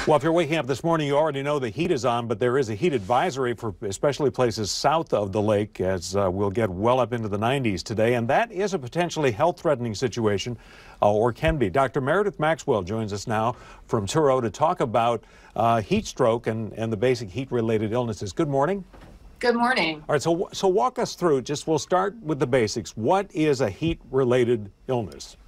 Well, if you're waking up this morning, you already know the heat is on, but there is a heat advisory for especially places south of the lake, as we'll get well up into the 90s today, and that is a potentially health-threatening situation, or can be. Dr. Meredith Maxwell joins us now from Touro to talk about heat stroke and the basic heat-related illnesses. Good morning. Good morning. All right, so walk us through, we'll start with the basics. What is a heat-related illness?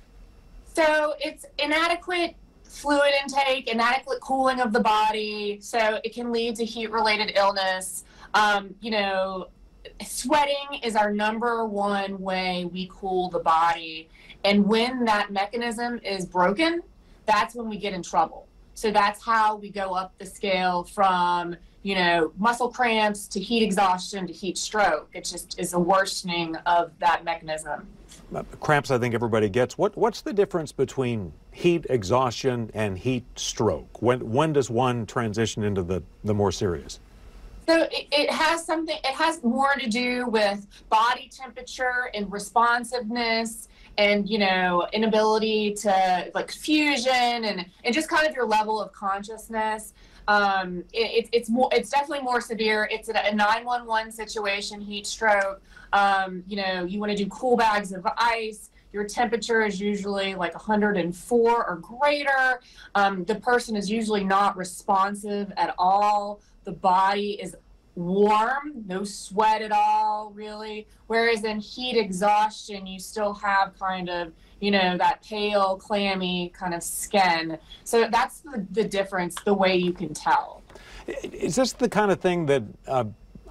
So it's inadequate fluid intake, inadequate cooling of the body, so it can lead to heat-related illness. Sweating is our #1 way we cool the body, and when that mechanism is broken, that's when we get in trouble. So that's how we go up the scale from, muscle cramps to heat exhaustion to heat stroke. It just is a worsening of that mechanism. Cramps, I think everybody gets. What's the difference between heat exhaustion and heat stroke? When does one transition into the more serious? So it has more to do with body temperature and responsiveness and, inability to fusion and just kind of your level of consciousness. It's definitely more severe. It's a 911 situation, heat stroke. You want to do cool bags of ice. Your temperature is usually like 104 or greater. The person is usually not responsive at all. The body is warm, no sweat at all, really. Whereas in heat exhaustion, you still have kind of, that pale, clammy kind of skin. So that's the difference, the way you can tell. Is this the kind of thing that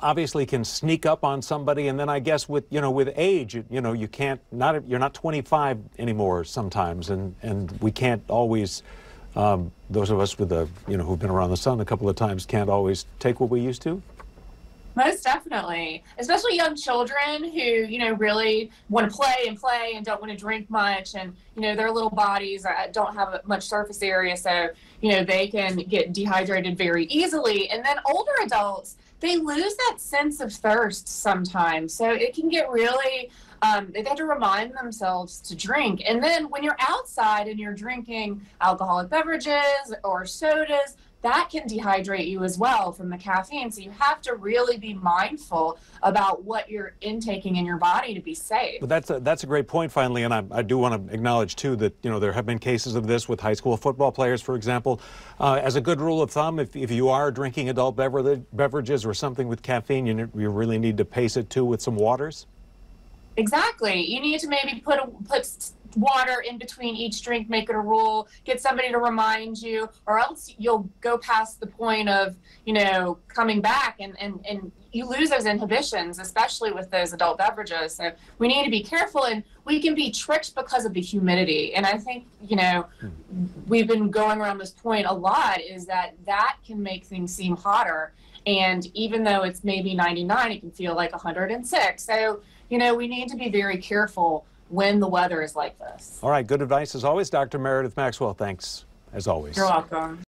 obviously can sneak up on somebody, and then I guess with age, you can't, you're not 25 anymore sometimes, and we can't always, those of us with who've been around the sun a couple of times can't always take what we used to? Most definitely, especially young children who, really want to play and don't want to drink much, and, their little bodies don't have much surface area, so, they can get dehydrated very easily. And then older adults, they lose that sense of thirst sometimes, so it can get really, they have to remind themselves to drink. And then when you're outside and you're drinking alcoholic beverages or sodas, that can dehydrate you as well from the caffeine. So you have to really be mindful about what you're intaking in your body to be safe. But that's a great point, finally, and I do want to acknowledge, too, that, there have been cases of this with high school football players, for example. As a good rule of thumb, if you are drinking adult beverages or something with caffeine, you really need to pace it, too, with some waters? Exactly. You need to maybe put water in between each drink, make it a rule, get somebody to remind you, or else you'll go past the point of, coming back and you lose those inhibitions, especially with those adult beverages. So we need to be careful, and we can be tricked because of the humidity. And I think, we've been going around this point a lot, is that can make things seem hotter. And even though it's maybe 99, it can feel like 106. So, we need to be very careful when the weather is like this. All right, good advice as always. Dr. Meredith Maxwell, thanks as always. You're welcome.